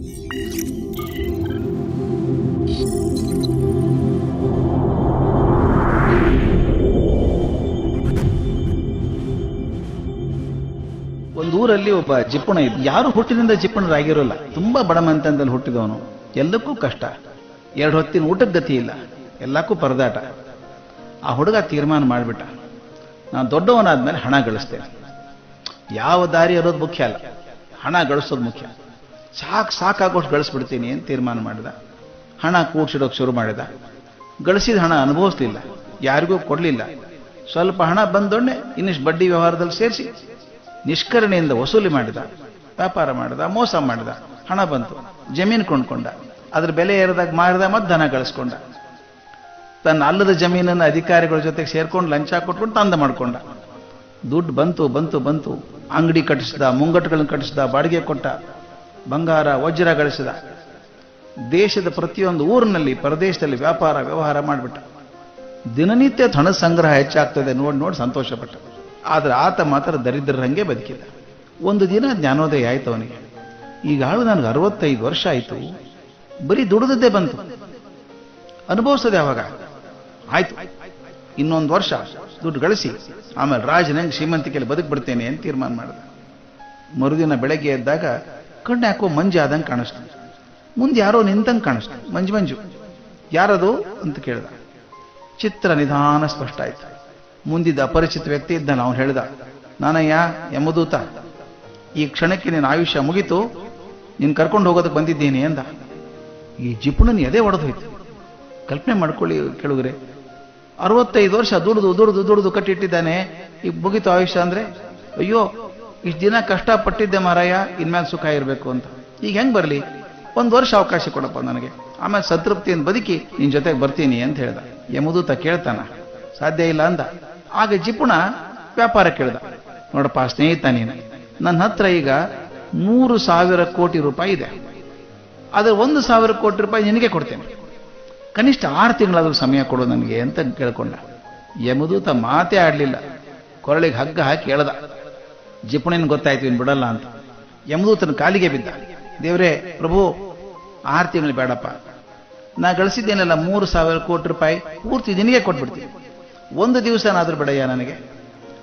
ಒಂದು ಊರಲ್ಲಿ ಒಬ್ಬ ಜಿಪ್ಪಣ ಇದ್ದ. ಯಾರು ಹುಟ್ಟಿನಿಂದ ಜಿಪ್ಪಣರಾಗಿರೋಲ್ಲ. ತುಂಬಾ ಬಡಮಂತನದಲ್ಲಿ ಹುಟ್ಟಿದವನು. ಎಲ್ಲಕ್ಕೂ ಕಷ್ಟ, 2 ಹೊತ್ತಿನ ಊಟದ ಗತಿ ಇಲ್ಲ, ಎಲ್ಲಕ್ಕೂ ಪರದಾಟ. ಆ ಹುಡುಗ ತೀರ್ಮಾನ ಮಾಡಿಬಿಟ್ಟ, ನಾನು ದೊಡ್ಡವನಾದ್ಮೇಲೆ ಹಣ ಗಳಿಸ್ತೇನೆ. ಯಾವ ದಾರಿ ಇರೋದು ಮುಖ್ಯ ಅಲ್ಲ, ಹಣ ಗಳಿಸೋದು ಮುಖ್ಯ. ಸಾಕಾಗೋಷ್ಟು ಗಳಿಸ್ಬಿಡ್ತೀನಿ ಅಂತ ತೀರ್ಮಾನ ಮಾಡಿದ. ಹಣ ಕೂಡ್ಸಿಡೋಕೆ ಶುರು ಮಾಡಿದ. ಗಳಿಸಿದ ಹಣ ಅನುಭವಿಸ್ಲಿಲ್ಲ, ಯಾರಿಗೂ ಕೊಡಲಿಲ್ಲ. ಸ್ವಲ್ಪ ಹಣ ಬಂದೊಡನೆ ಇನ್ನಿಷ್ಟು ಬಡ್ಡಿ ವ್ಯವಹಾರದಲ್ಲಿ ಸೇರಿಸಿ ನಿಷ್ಕರಣೆಯಿಂದ ವಸೂಲಿ ಮಾಡಿದ, ವ್ಯಾಪಾರ ಮಾಡಿದ, ಮೋಸ ಮಾಡಿದ. ಹಣ ಬಂತು, ಜಮೀನು ಕೊಂಡ್ಕೊಂಡ, ಅದ್ರ ಬೆಲೆ ಏರಿದಾಗ ಮಾರಿದ, ಮತ್ತೆ ಧನ ಗಳಿಸ್ಕೊಂಡ. ತನ್ನ ಅಲ್ಲದ ಜಮೀನನ್ನು ಅಧಿಕಾರಿಗಳ ಜೊತೆಗೆ ಸೇರ್ಕೊಂಡು ಲಂಚ ಕೊಟ್ಕೊಂಡು ತಂದ ಮಾಡ್ಕೊಂಡ. ದುಡ್ಡು ಬಂತು. ಅಂಗಡಿ ಕಟ್ಟಿಸಿದ, ಮುಂಗಟ್ಟುಗಳನ್ನು ಕಟ್ಟಿಸಿದ, ಬಾಡಿಗೆ ಕೊಟ್ಟ, ಬಂಗಾರ ವಜ್ರ ಗಳಿಸಿದ. ದೇಶದ ಪ್ರತಿಯೊಂದು ಊರಿನಲ್ಲಿ ಪರದೇಶದಲ್ಲಿ ವ್ಯಾಪಾರ ವ್ಯವಹಾರ ಮಾಡಿಬಿಟ್ಟ. ದಿನನಿತ್ಯ ಹಣ ಸಂಗ್ರಹ ಹೆಚ್ಚಾಗ್ತದೆ ನೋಡಿ ಸಂತೋಷಪಟ್ಟ. ಆದ್ರೆ ಆತ ಮಾತ್ರ ದರಿದ್ರರಂಗೆ ಬದುಕಿದ. ಒಂದು ದಿನ ಜ್ಞಾನೋದಯ ಆಯ್ತು ಅವನಿಗೆ. ಈಗಾಳು ನನಗೆ 65 ವರ್ಷ ಆಯಿತು, ಬರೀ ದುಡಿದದ್ದೇ ಬಂತು, ಅನುಭವಿಸದೆ ಯಾವಾಗ ಆಯ್ತು. ಇನ್ನೊಂದು ವರ್ಷ ದುಡ್ಡು ಗಳಿಸಿ ಆಮೇಲೆ ರಾಜನಂಗೆ ಶ್ರೀಮಂತಿಕೆಯಲ್ಲಿ ಬದುಕ್ಬಿಡ್ತೇನೆ ಅಂತ ತೀರ್ಮಾನ ಮಾಡಿದ. ಮರುದಿನ ಬೆಳಗ್ಗೆ ಎದ್ದಾಗ ಕಣ್ಣು ಯಾಕೋ ಮಂಜು ಆದಂಗೆ ಕಾಣಿಸ್ತು. ಮುಂದೆ ಯಾರೋ ನಿಂತಂಗೆ ಕಾಣಿಸ್ತು, ಮಂಜು. ಯಾರದು ಅಂತ ಕೇಳ್ದ. ಚಿತ್ರ ನಿಧಾನ ಸ್ಪಷ್ಟ ಆಯ್ತು. ಮುಂದಿದ್ದ ಅಪರಿಚಿತ ವ್ಯಕ್ತಿ ಇದ್ದಾನೆ. ಅವನು ಹೇಳ್ದ, ನಾನಯ್ಯ ಯಮದೂತ, ಈ ಕ್ಷಣಕ್ಕೆ ನಿನ್ನ ಆಯುಷ್ಯ ಮುಗಿತು, ನೀನು ಕರ್ಕೊಂಡು ಹೋಗೋದಕ್ಕೆ ಬಂದಿದ್ದೀನಿ ಎಂದ. ಈ ಜಿಪುಣನ ಎದೆ ಒಡೆದೋಯ್ತು. ಕಲ್ಪನೆ ಮಾಡ್ಕೊಳ್ಳಿ ಕೇಳುಗ್ರೆ, 65 ವರ್ಷ ದುಡಿದು ಕಟ್ಟಿಟ್ಟಿದ್ದಾನೆ, ಈಗ ಮುಗಿತು ಆಯುಷ್ಯ ಅಂದ್ರೆ. ಅಯ್ಯೋ, ಇಷ್ಟು ದಿನ ಕಷ್ಟಪಟ್ಟಿದ್ದೆ ಮಾರಾಯ, ಇನ್ಮೇಲೆ ಸುಖ ಇರಬೇಕು ಅಂತ. ಈಗ ಹೆಂಗ್ ಬರಲಿ? 1 ವರ್ಷ ಅವಕಾಶ ಕೊಡಪ್ಪ ನನಗೆ, ಆಮೇಲೆ ಸಂತೃಪ್ತಿಯನ್ನು ಬದುಕಿ ನಿನ್ ಜೊತೆಗೆ ಬರ್ತೀನಿ ಅಂತ ಹೇಳ್ದ. ಯಮದೂತ ಕೇಳ್ತಾನ, ಸಾಧ್ಯ ಇಲ್ಲ ಅಂದ. ಆಗ ಜಿಪುಣ ವ್ಯಾಪಾರ ಕೇಳ್ದ, ನೋಡಪ್ಪ ಸ್ನೇಹಿತ, ನೀನು ನನ್ನ ಹತ್ರ ಈಗ 3,000 ಕೋಟಿ ರೂಪಾಯಿ ಇದೆ, ಆದ್ರೆ 1,000 ಕೋಟಿ ರೂಪಾಯಿ ನಿನಗೆ ಕೊಡ್ತೇನೆ, ಕನಿಷ್ಠ 6 ತಿಂಗಳಾದ್ರೂ ಸಮಯ ಕೊಡು ನನಗೆ ಅಂತ ಕೇಳ್ಕೊಂಡ. ಯಮದೂತ ಮಾತೇ ಆಡ್ಲಿಲ್ಲ, ಕೊರಳಿಗೆ ಹಗ್ಗ ಹಾಕಿ ಎಳ್ದ. ಜಿಪುಣನ್ ಗೊತ್ತಾಯ್ತು ಇನ್ ಬಿಡಲ್ಲ ಅಂತ. ಯಮದೂತನ ಕಾಲಿಗೆ ಬಿದ್ದ, ದೇವ್ರೇ ಪ್ರಭು, 6 ತಿಂಗಳು ಬೇಡಪ್ಪ, ನಾ ಗಳಿಸಿದ್ದೇನೆಲ್ಲ 3,000 ಕೋಟಿ ರೂಪಾಯಿ ಪೂರ್ತಿ ನಿನಗೆ ಕೊಟ್ಬಿಡ್ತೀನಿ, 1 ದಿವಸನಾದ್ರೂ ಬಿಡಯ್ಯ ನನಗೆ.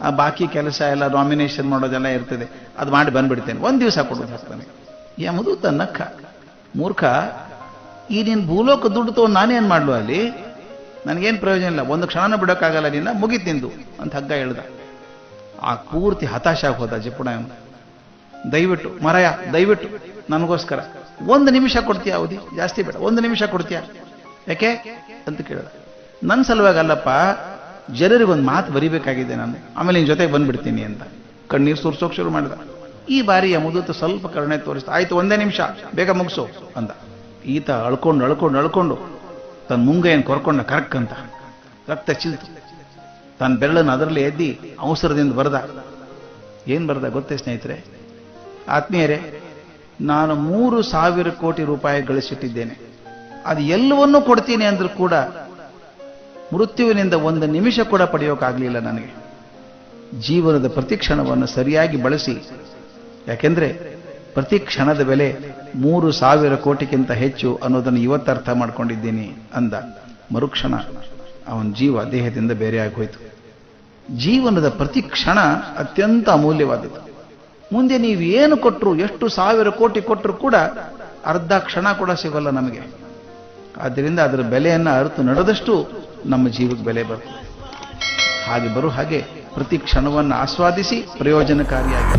ಆ ಬಾಕಿ ಕೆಲಸ ಎಲ್ಲ ನಾಮಿನೇಷನ್ ಮಾಡೋದೆಲ್ಲ ಇರ್ತದೆ, ಅದು ಮಾಡಿ ಬಂದ್ಬಿಡ್ತೇನೆ, 1 ದಿವಸ ಕೊಡೋದು ಹಾಕ್ತಾನೆ. ಯಮದೂತ ನಕ್ಕ, ಮೂರ್ಖ, ಈ ನೀನ್ ಭೂಲೋಕ ದುಡ್ಡು ತಗೊಂಡು ನಾನೇನ್ ಮಾಡ್ಲು ಅಲ್ಲಿ? ನನಗೇನು ಪ್ರಯೋಜನ ಇಲ್ಲ, 1 ಕ್ಷಣನೂ ಬಿಡೋಕ್ಕಾಗಲ್ಲ ನಿನ್ನ, ಮುಗಿತ್ ನಿಂದು ಅಂತ ಹಗ್ಗ ಹೇಳ್ದ. ಆ ಪೂರ್ತಿ ಹತಾಶ ಹೋದ ಜಿಪುಣ. ದಯವಿಟ್ಟು ಮರಾಯ, ದಯವಿಟ್ಟು ನನಗೋಸ್ಕರ 1 ನಿಮಿಷ ಕೊಡ್ತೀಯ ಅವಧಿ, ಜಾಸ್ತಿ ಬೇಡ, 1 ನಿಮಿಷ ಕೊಡ್ತೀಯ, ಯಾಕೆ ಅಂತ ಕೇಳ್ದ. ನನ್ನ ಸಲುವಾಗಿ ಅಲ್ಲಪ್ಪ, ಜನರಿಗೊಂದು ಮಾತು ಬರಿಬೇಕಾಗಿದೆ ನಾನು, ಆಮೇಲೆ ನಿನ್ ಜೊತೆಗೆ ಬಂದ್ಬಿಡ್ತೀನಿ ಅಂತ ಕಣ್ಣೀರು ಸುರ್ಸೋಕ್ ಶುರು ಮಾಡಿದ. ಈ ಬಾರಿ ಯಮದೂತ ಸ್ವಲ್ಪ ಕರುಣೆ ತೋರಿಸ್ತಾ, ಆಯ್ತು 1 ನಿಮಿಷ, ಬೇಗ ಮುಗಿಸು ಅಂದ. ಈತ ಅಳ್ಕೊಂಡು ತನ್ನ ಮುಂಗೈಯನ್ನು ಕೊರ್ಕೊಂಡ, ಕರಕ್ ಅಂತ ರಕ್ತ ಚಿಲ್ತು. ತನ್ನ ಬೆರಳನ್ನು ಅದರಲ್ಲಿ ಎದ್ದಿ ಅವಸರದಿಂದ ಬರೆದ. ಏನ್ ಬರೆದ ಗೊತ್ತೇ ಸ್ನೇಹಿತರೆ, ಆತ್ಮೀಯರೇ, ನಾನು 3,000 ಕೋಟಿ ರೂಪಾಯಿ ಗಳಿಸಿಟ್ಟಿದ್ದೇನೆ, ಅದು ಎಲ್ಲವನ್ನೂ ಕೊಡ್ತೀನಿ ಅಂದ್ರೂ ಕೂಡ ಮೃತ್ಯುವಿನಿಂದ 1 ನಿಮಿಷ ಕೂಡ ಪಡೆಯೋಕ್ಕಾಗಲಿಲ್ಲ ನನಗೆ. ಜೀವನದ ಪ್ರತಿ ಕ್ಷಣವನ್ನು ಸರಿಯಾಗಿ ಬಳಸಿ, ಯಾಕೆಂದ್ರೆ ಪ್ರತಿ ಕ್ಷಣದ ಬೆಲೆ 3,000 ಕೋಟಿಗಿಂತ ಹೆಚ್ಚು ಅನ್ನೋದನ್ನು ಇವತ್ತು ಅರ್ಥ ಮಾಡ್ಕೊಂಡಿದ್ದೀನಿ ಅಂದ. ಮರುಕ್ಷಣ ಅವನ ಜೀವ ದೇಹದಿಂದ ಬೇರೆಯಾಗಿ ಹೋಯಿತು. ಜೀವನದ ಪ್ರತಿ ಕ್ಷಣ ಅತ್ಯಂತ ಅಮೂಲ್ಯವಾದದ್ದು. ಮುಂದೆ ನೀವು ಏನು ಕೊಟ್ಟರು, ಎಷ್ಟು 1,000 ಕೋಟಿ ಕೊಟ್ಟರು ಕೂಡ ಅರ್ಧ ಕ್ಷಣ ಕೂಡ ಸಿಗೋಲ್ಲ ನಮಗೆ. ಆದ್ದರಿಂದ ಅದರ ಬೆಲೆಯನ್ನು ಅರಿತು ನಡೆದಷ್ಟು ನಮ್ಮ ಜೀವಕ್ಕೆ ಬೆಲೆ ಬರ್ತದೆ. ಹಾಗೆ ಪ್ರತಿ ಕ್ಷಣವನ್ನು ಆಸ್ವಾದಿಸಿ ಪ್ರಯೋಜನಕಾರಿಯಾಗಿ